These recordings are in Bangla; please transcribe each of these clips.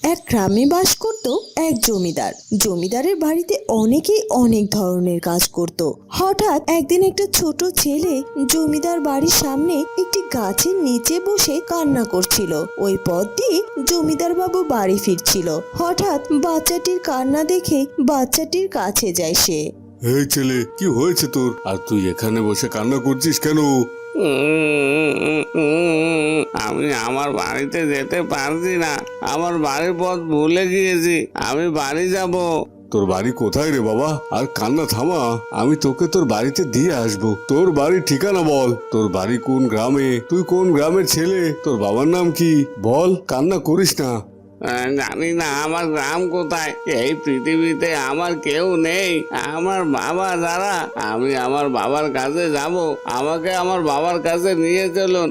এক গ্রামে বাস করত এক জমিদার। জমিদারের বাড়িতে অনেকেই অনেক ধরনের কাজ করত। হঠাৎ একদিন একটা ছোট ছেলে জমিদার বাড়ির সামনে একটি গাছের নিচে বসে কান্না করছিল। ওই পথ দিয়ে জমিদার বাবু বাড়ি ফিরছিল। হঠাৎ বাচ্চাটির কান্না দেখে বাচ্চাটির কাছে যায় সে। এই ছেলে, কি হয়েছে তোর? আর তুই এখানে বসে কান্না করছিস কেন? আমি আমার বাড়িতে যেতে পারছি না। আমার বাড়ির পথ ভুলে গিয়েছি। আমি বাড়ি যাব। তোর বাড়ি কোথায় রে বাবা? আর কান্না থামা, আমি তোকে তোর বাড়িতে দিয়ে আসবো। তোর বাড়ির ঠিকানা বল। তোর বাড়ি কোন গ্রামে? তুই কোন গ্রামের ছেলে? তোর বাবার নাম কি? বল, কান্না করিস না। জানি না আমার গ্রাম কোথায়। এই পৃথিবীতে আমার কেউ নেই। আমার বাবা যারা, আমি আমার বাবার কাছে যাব। আমাকে আমার বাবার কাছে নিয়ে চলুন।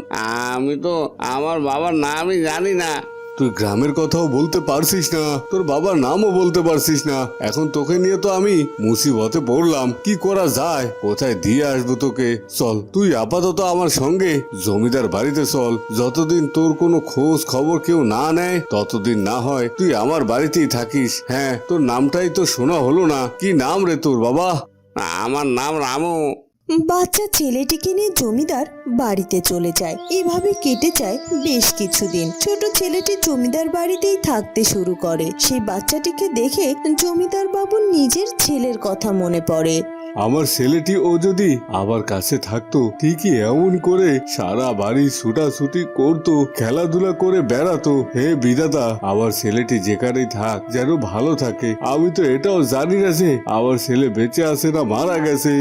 আমি তো আমার বাবার নামই জানি না। তুই গ্রামের কথাও বলতে পারছিস না, তোর বাবার নামও বলতে পারছিস না। এখন তোকে নিয়ে তো আমি মুসিবতে পড়লাম। কি করা যায়? কোথায় দিয়ে আসবো তোকে? চল, তুই আপাতত আমার সঙ্গে জমিদার বাড়িতে চল। যতদিন তোর কোনো খোঁজ খবর কেউ না নেয়, ততদিন না হয় তুই আমার বাড়িতেই থাকিস। হ্যাঁ, তোর নামটাই তো শোনা হলো না। কি নাম রে তোর বাবা? আমার নাম রামু। বাচ্চা ছেলেটিকে নিয়ে জমিদার বাড়িতে চলে যায়। এভাবে কেটে যায় বেশ কিছুদিন। ছোট ছেলেটি জমিদার বাড়িতেই থাকতে শুরু করে। সেই বাচ্চাটিকে দেখে জমিদার বাবুর নিজের ছেলের কথা মনে পড়ে। আমার ছেলেটি ও যদি আবার কাছে থাকতো, ঠিকই এমন করে সারা বাড়ি ছুটাছুটি করতো, খেলাধুলা করে বেড়াতো। হে বিধাতা, আমার ছেলেটি যেখানেই থাক, যেন ভালো থাকে। আমি তো এটাও জানি না যে আমার ছেলে বেঁচে আছে না মারা গেছে।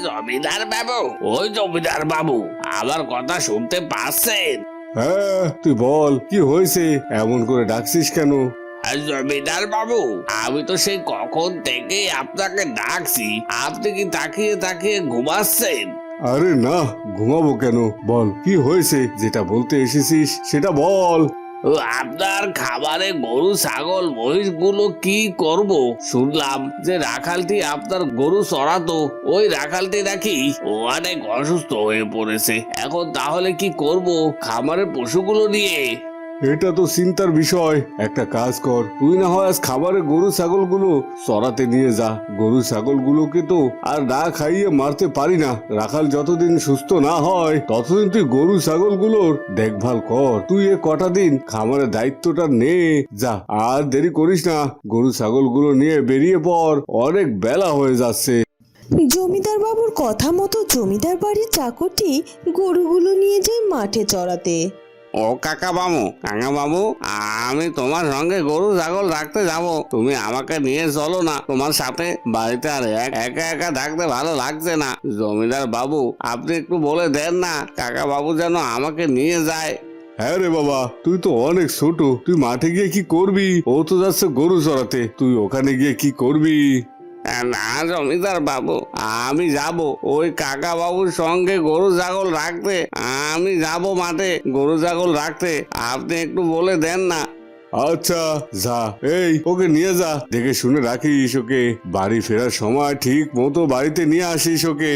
জমিদার বাবু, ওই জমিদার বাবু, আমার কথা শুনতে পাচ্ছেন? হ্যাঁ, তুই বল, কি হয়েছে? এমন করে ডাকছিস কেন? জমিদার বাবু, আমি তো সেই কখন থেকে আপনাকে ডাকছি। আপনি কি তাকিয়ে তাকিয়ে ঘুমাচ্ছেন? আরে না, ঘুমাবো কেন? বল, কি হয়েছে? যেটা বলতে এসেছিস সেটা বল। আপনার খাবারে গরু ছাগল মহিষ গুলো কি করব? শুনলাম যে রাখালটি আপনার গরু চড়াতো। ওই রাখালটি নাকি অনেক অসুস্থ হয়ে পড়েছে। এখন তাহলে কি করব খামারের পশুগুলো নিয়ে? এটা তো চিন্তার বিষয়। একটা কাজ কর, তুই না হয় আজ খাবারে গরু ছাগল গুলো চড়াতে নিয়ে যা। গরু ছাগল গুলোকে তো আর না খাইয়ে মারতে পারি না। রাখাল যতদিন সুস্থ না হয়, ততদিন তুই গরু ছাগল গুলোর দেখভাল কর। তুই এ কটা দিন খামারের দায়িত্বটা নে। যা, আর দেরি করিস না। গরু ছাগল গুলো নিয়ে বেরিয়ে পড়, অনেক বেলা হয়ে যাচ্ছে। জমিদার বাবুর কথা মতো জমিদার বাড়ির চাকরটি গরুগুলো নিয়ে যায় মাঠে চড়াতে। ও কাকা বাবু, আমি তোমার সঙ্গে গরু ছাগল রাখতে যাব। তুমি আমাকে নিয়ে চলো না তোমার সাথে। বাড়িতে আর একা একা থাকতে ভালো লাগছে না। জমিদার বাবু, আপনি একটু বলে দেন না কাকা বাবু যেন আমাকে নিয়ে যায়। হ্যাঁ রে বাবা, তুই তো অনেক ছোট। তুই মাঠে গিয়ে কি করবি? ও তো যাচ্ছে গরু চড়াতে, তুই ওখানে গিয়ে কি করবি? না জমিদার বাবু, আমি যাব ওই কাকা বাবুর সঙ্গে গরু ছাগল রাখতে। আমি যাব মাঠে গরু ছাগল রাখতে। আপনি একটু বলে দেন না। আচ্ছা, যা, এই ওকে নিয়ে যা। দেখে শুনে রাখিস ওকে। বাড়ি ফেরার সময় ঠিক মতো বাড়িতে নিয়ে আসিস ওকে।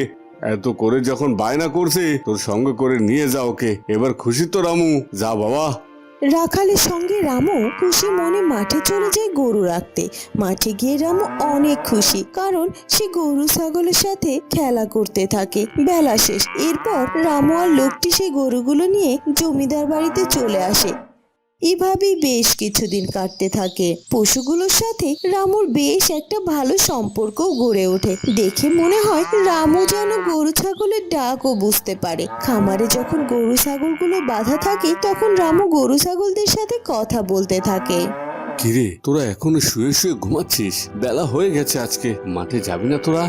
এত করে যখন বায়না করছে, তোর সঙ্গে করে নিয়ে যা ওকে। এবার খুশি তো রামু? যা বাবা। রাখালের সঙ্গে রামু খুশি মনে মাঠে চলে যায় গরু রাখতে। মাঠে গিয়ে রামু অনেক খুশি, কারণ সে গরু ছাগলের সাথে খেলা করতে থাকে। বেলা শেষ। এরপর রামু আর লোকটি সেই গরুগুলো নিয়ে জমিদার বাড়িতে চলে আসে। এভাবেই বেশ কিছুদিন কাটতে থাকে। পশুগুলোর সাথে রামুর বেশ একটা ভালো সম্পর্ক গড়ে ওঠে। দেখে মনে হয় রামু যেন গরু ছাগলের ডাকও বুঝতে পারে। খামারে যখন গরু ছাগলগুলো বাঁধা থাকে, তখন রামু গরু ছাগলদের সাথে কথা বলতে থাকে। কিরে, তোরা এখনো শুয়ে শুয়ে ঘুমাচ্ছিস? বেলা হয়ে গেছে আজকে। মাঠে যাবি না তোরা?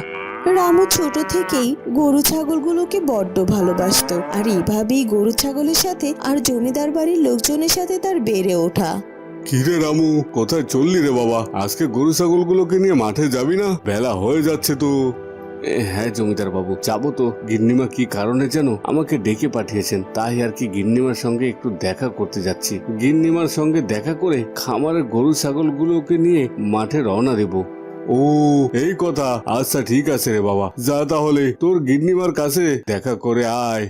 রামু ছোট থেকেই গরু ছাগলগুলোকে বড্ড ভালোবাসতো, আর এভাবেই গরু ছাগলের সাথে আর জমিদার বাড়ির লোকজনের সাথে তার বেড়ে ওঠা। কিরে রামু, কোথায় চললি রে বাবা? আজকে গরু ছাগল গুলোকে নিয়ে মাঠে যাবি না? বেলা হয়ে যাচ্ছে তো। হ্যাঁ জমিদার বাবু, যাবো তো। গিন্নিমা কি কারণে যেন আমাকে ডেকে পাঠিয়েছেন, তাই আর কি গিন্নিমার সঙ্গে একটু দেখা করতে যাচ্ছি। গিন্নিমার সঙ্গে দেখা করে খামারের গরু ছাগল গুলোকে নিয়ে মাঠে রওনা দেবো। ও, এই কথা। আচ্ছা ঠিক আছে রে বাবা, যা তাহলে তোর গিন্নিমার কাছে দেখা করে আয়।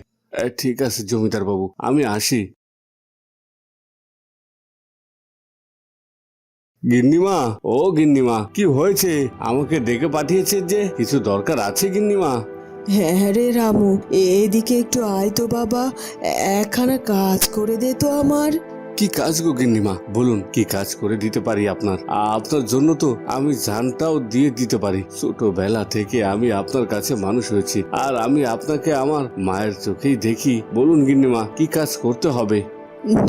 ঠিক আছে জমিদার বাবু, আমি আসি। গিন্নিমা, ও গিন্নিমা, কি হয়েছে? আমাকে ডেকে পাঠিয়েছে যে কিছু দরকার আছে গিন্নিমা? হ্যাঁ রে রামু, এদিকে একটু আয় তো বাবা, একখানা কাজ করে দে তো আমার। কি কাজ গো গিন্নিমা? বলুন, কি কাজ করে দিতে পারি আপনার? আপনার জন্য তো আমি জানটাও দিয়ে দিতে পারি। ছোটবেলা থেকে আমি আপনার কাছে মানুষ হয়েছি, আর আমি আপনাকে আমার মায়ের চোখেই দেখি। বলুন গিন্নিমা, কি কাজ করতে হবে?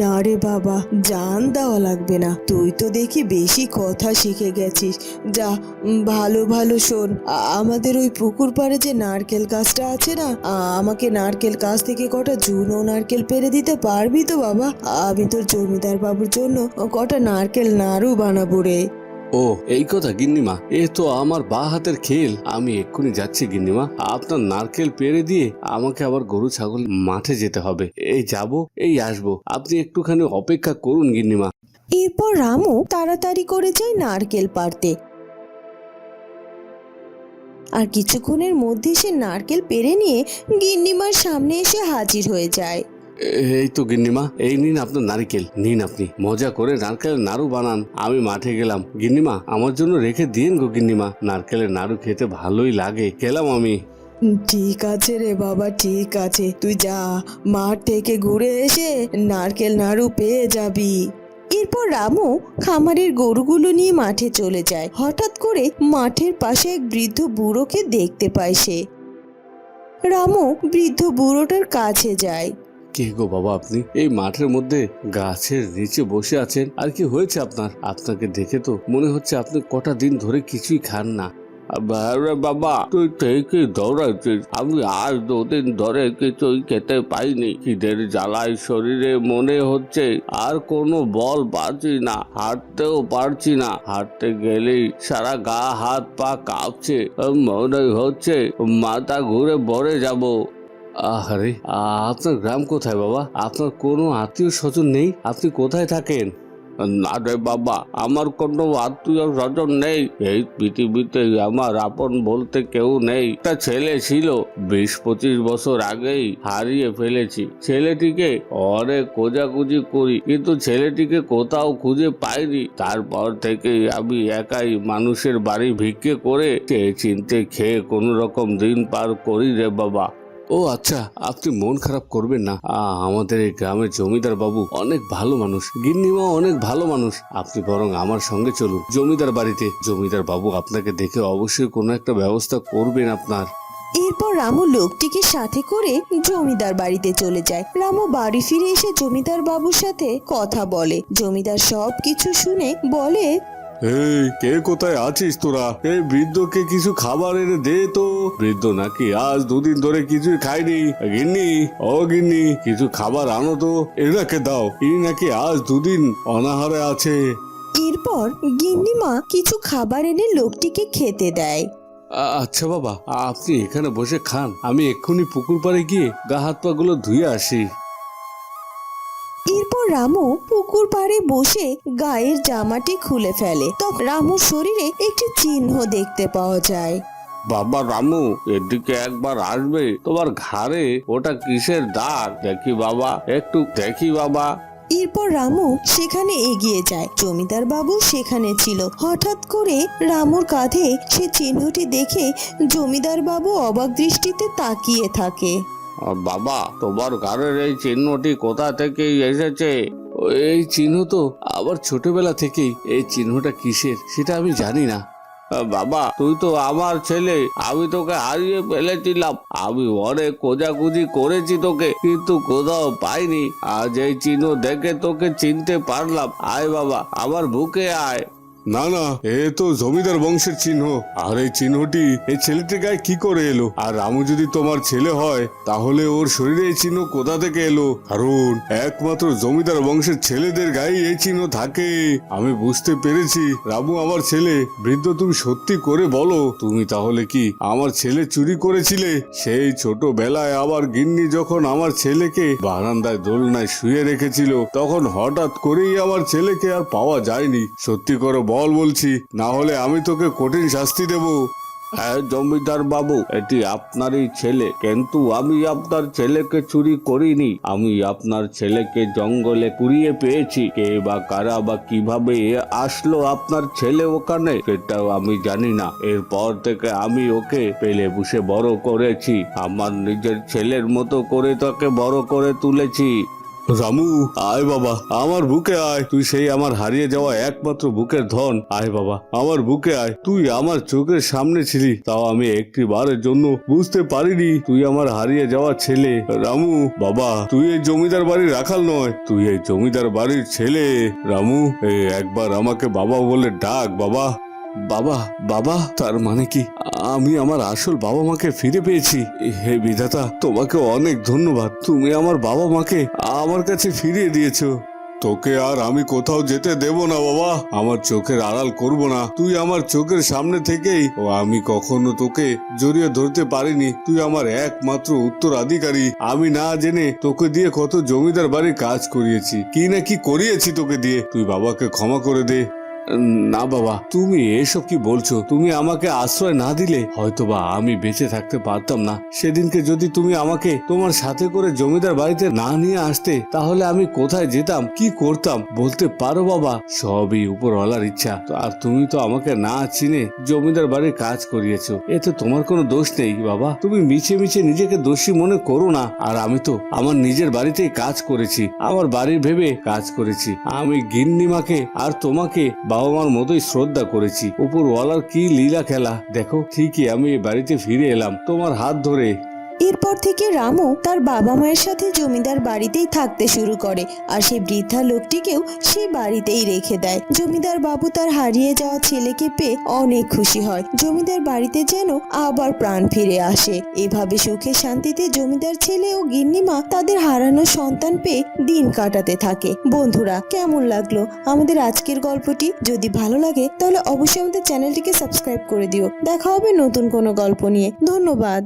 না রে বাবা, জান দেওয়া লাগবে না, তুই তো দেখি বেশি কথা শিখে গেছিস। যা, ভালো ভালো শোন, আমাদের ওই পুকুর পাড়ে যে নারকেল গাছটা আছে না, আমাকে নারকেল গাছ থেকে কটা ঝুনো নারকেল পেড়ে দিতে পারবি তো বাবা? আমি তোর জমিদার বাবুর জন্য কটা নারকেল নাড়ু বানাবো রে। ও, এই কথা গিন্নিমা, এ তো আমার বা হাতের খেল। আমি এক্ষুনি যাচ্ছি গিন্নিমা। আপনার নারকেল পেড়ে দিয়ে আমাকে আবার গরু ছাগল মাঠে যেতে হবে। এই যাব, এই আসবো, আপনি একটুখানি অপেক্ষা করুন গিন্নিমা। এরপর রামু তাড়াতাড়ি করে যায় নারকেল পাড়তে, আর কিছুক্ষণের মধ্যে সে নারকেল পেড়ে নিয়ে গিন্নিমার সামনে এসে হাজির হয়ে যায়। এই তো গিন্নিমা, এই নিন আপনার নারকেল, নিন আপনি মজা করে নারকেলের নাড়ু বানান। আমি মাঠে গেলাম। গিন্নিমা, আমার জন্য রেখে দিন গো গিন্নিমা, নারকেলের নাড়ু খেতে ভালোই লাগে। গেলাম আমি। ঠিক আছে রে বাবা, ঠিক আছে, তুই যা, মাঠ থেকে ঘুরে এসে নারকেল নাড়ু পেয়ে যাবি। এরপর রামু খামারের গরুগুলো নিয়ে মাঠে চলে যায়। হঠাৎ করে মাঠের পাশে এক বৃদ্ধ বুড়োকে দেখতে পায় সে। রামু বৃদ্ধ বুড়োটার কাছে যায়। কে গো বাবা আপনি? এই মাঠের মধ্যে গাছের নিচে বসে আছেন, আর কি হয়েছে আপনার? আপনাকে দেখে তো মনে হচ্ছে আপনি কটা দিন ধরে কিছুই খান না। আরে বাবা, তুই ঠিকই ধরেছিস, আমি আজ 2 দিন ধরে কিছুই খেতে পাইনি। খিদের জ্বালায় শরীরে মনে হচ্ছে আর কোনো বল পাচ্ছি না, হাঁটতেও পারছি না। হাঁটতে গেলেই সারা গা হাত পা কাঁপছে, মনে হচ্ছে মাথা ঘুরে পড়ে যাব। আরে, আপনার গ্রাম কোথায় বাবা? আপনার কোনো আত্মীয় স্বজন নেই? আপনি কোথায় থাকেন? না রে বাবা, আমার কোনো আত্মীয় স্বজন নেই। এই পৃথিবীতে আমার আপন বলতে কেউ নেই। একটা ছেলে ছিল, 20-25 বছর আগেই হারিয়ে ফেলেছি। ছেলেটিকে অনেক খোঁজাখুঁজি করি, কিন্তু ছেলেটিকে কোথাও খুঁজে পাইনি। তারপর থেকেই আমি একাই মানুষের বাড়ি ভিক্ষে করে চিনতে খেয়ে কোনো রকম দিন পার করি রে বাবা। ও আচ্ছা, আপনি মন খারাপ করবেন না। আমাদের এই গ্রামের জমিদার বাবু অনেক ভালো মানুষ, গিন্নিমা অনেক ভালো মানুষ। আপনি বরং আমার সঙ্গে চলুন জমিদার বাড়িতে। জমিদার বাবু আপনাকে দেখে অবশ্যই কোনো একটা ব্যবস্থা করবেন আপনার। এরপর রামু লোকটিকে সাথে করে জমিদার বাড়িতে চলে যায়। রামু বাড়ি ফিরে এসে জমিদার বাবুর সাথে কথা বলে। জমিদার সব কিছু শুনে বলে, এই, কে কোথায় আছিস তোরা? এই বৃদ্ধকে কিছু খাবার এনে দে তো। বৃদ্ধ নাকি আজ 2 দিন ধরে কিছুই খায়নি। গিন্নি, ও গিন্নি, কিছু খাবার আনো তো, এনাকে দাও। ইনি নাকি আজ 2 দিন অনাহারে আছে। এরপর গিন্নিমা কিছু খাবার এনে লোকটিকে খেতে দেয়। আচ্ছা বাবা, আপনি এখানে বসে খান, আমি এক্ষুনি পুকুর পাড়ে গিয়ে গা হাত পা গুলো ধুয়ে আসি। এরপর রামু পুকুর পাড়ে বসে গায়ের জামাটি খুলে ফেলে। তখন রামুর শরীরে একটি চিহ্ন দেখতে পাওয়া যায়। বাবা রামু, এদিকে একবার আসবে? তোমার ঘাড়ে ওটা কিসের দাগ? দেখি বাবা, একটু দেখি বাবা। এরপর রামু সেখানে এগিয়ে যায়। জমিদার বাবু সেখানে ছিল। হঠাৎ করে রামুর কাঁধে সে চিহ্নটি দেখে জমিদার বাবু অবাক দৃষ্টিতে তাকিয়ে থাকে। বাবা, তোমার ঘাড়ের এই চিহ্নটি কোথা থেকে এসেছে? এই চিহ্ন তো আবার ছোটবেলা থেকেই। এই চিহ্নটা কিসের সেটা আমি জানি না। বাবা, তুই তো আমার ছেলে, আমি তোকে হারিয়ে ফেলেছিলাম। আমি অনেক খোঁজাখুঁজি করেছি তোকে, কিন্তু কোথাও পাইনি। আজ এই চিহ্ন দেখে তোকে চিনতে পারলাম। আয় বাবা, আমার বুকে আয়। না না, এ তো জমিদার বংশের চিহ্ন। আর এই চিহ্নটি এই ছেলেটির গায়ে কি করে এলো? আর রামু যদি তোমার ছেলে হয়, তাহলে ওর শরীরে এই চিহ্ন কোথা থেকে এলো? কারণ একমাত্র জমিদার বংশের ছেলেদের গায়ে এই চিহ্ন থাকে। আমি বুঝতে পেরেছি রামু আমার ছেলে। বৃদ্ধ, তুমি সত্যি করে বলো, তুমি তাহলে কি আমার ছেলে চুরি করেছিলে? সেই ছোটবেলায় আমার গিন্নি যখন আমার ছেলেকে বারান্দায় দোলনায় শুয়ে রেখেছিল, তখন হঠাৎ করেই আমার ছেলেকে আর পাওয়া যায়নি। সত্যি করে বল বলছি, না হলে আমি তোকে কঠিন শাস্তি দেব। হ্যাঁ জমিদার বাবু, এটি আপনারই ছেলে, কিন্তু আমি আপনার ছেলেকে চুরি করিনি। আমি আপনার ছেলেকে জঙ্গলে কুড়িয়ে পেয়েছি। কে বা কারা বা কিভাবে আসলো আপনার ছেলে ওখানে সেটাও আমি জানি না। এরপর থেকে আমি ওকে পেলে বসে বড় করেছি, আমার নিজের ছেলের মতো করে তাকে বড় করে তুলেছি। রামু, আয় বাবা, আমার বুকে আয়। তুই সেই আমার হারিয়ে যাওয়া একমাত্র বুকের ধন। আয় বাবা, আমার বুকে আয়। তুই আমার চোখের সামনে ছিলি, তাও আমি একটি বারের জন্য বুঝতে পারিনি তুই আমার হারিয়ে যাওয়া ছেলে। রামু বাবা, তুই এই জমিদার বাড়ির রাখাল নয়, তুই এই জমিদার বাড়ির ছেলে। রামু, একবার আমাকে বাবা বলে ডাক বাবা। বাবা, বাবা, তার মানে কি আমি আমার আসল বাবা মাকে ফিরে পেয়েছি? হে বিধাতা, তোমাকে অনেক ধন্যবাদ। তুমি আমার বাবা মাকে আমার কাছে ফিরিয়ে দিয়েছো। তোকে আর আমি কোথাও যেতে দেব না বাবা, আমার চোখের আড়াল করব না। তুই আমার চোখের সামনে থেকেই, ও আমি কখনো তোকে জড়িয়ে ধরতে পারিনি। তুই আমার একমাত্র উত্তরাধিকারী। আমি না জেনে তোকে দিয়ে কত জমিদার বাড়ির কাজ করিয়েছি, কি না কি করিয়েছি তোকে দিয়ে। তুই বাবাকে ক্ষমা করে দে। না বাবা, তুমি এসব কি বলছো? তুমি আমাকে আশ্রয় না দিলে হয়তোবা আমি বেঁচে থাকতে পারতাম না। সেদিনকে যদি তুমি আমাকে তোমার সাথে করে জমিদার বাড়িতে না নিয়ে আসতে, তাহলে আমি কোথায় যেতাম, কি করতাম বলতে পারো বাবা? সবই উপরওয়ালার ইচ্ছা। আর তুমি তো আমাকে না চিনে জমিদার বাড়ির কাজ করিয়েছো, এতে তোমার কোনো দোষ নেই বাবা। তুমি মিছে মিছে নিজেকে দোষী মনে করো না। আর আমি তো আমার নিজের বাড়িতেই কাজ করেছি, আমার বাড়ির ভেবে কাজ করেছি। আমি গিন্নিমাকে আর তোমাকে বাবা মার মতোই শ্রদ্ধা করেছি। উপরওয়ালার কি লীলা খেলা দেখো। ঠিকই আমি এই বাড়িতে ফিরে এলাম তোমার হাত ধরে। এরপর থেকে রামু তার বাবা মায়ের সাথে জমিদার বাড়িতেই থাকতে শুরু করে, আর সেই বৃদ্ধা লোকটিকেও সেই বাড়িতেই রেখে দেয়। জমিদার বাবু তার হারিয়ে যাওয়া ছেলেকে পেয়ে অনেক খুশি হয়। জমিদার বাড়িতে যেন আবার প্রাণ ফিরে আসে। এভাবে সুখে শান্তিতে জমিদার ছেলে ও গিন্নিমা তাদের হারানো সন্তান পেয়ে দিন কাটাতে থাকে। বন্ধুরা, কেমন লাগলো আমাদের আজকের গল্পটি? যদি ভালো লাগে তাহলে অবশ্যই আমাদের চ্যানেলটিকে সাবস্ক্রাইব করে দিও। দেখা হবে নতুন কোনো গল্প নিয়ে। ধন্যবাদ।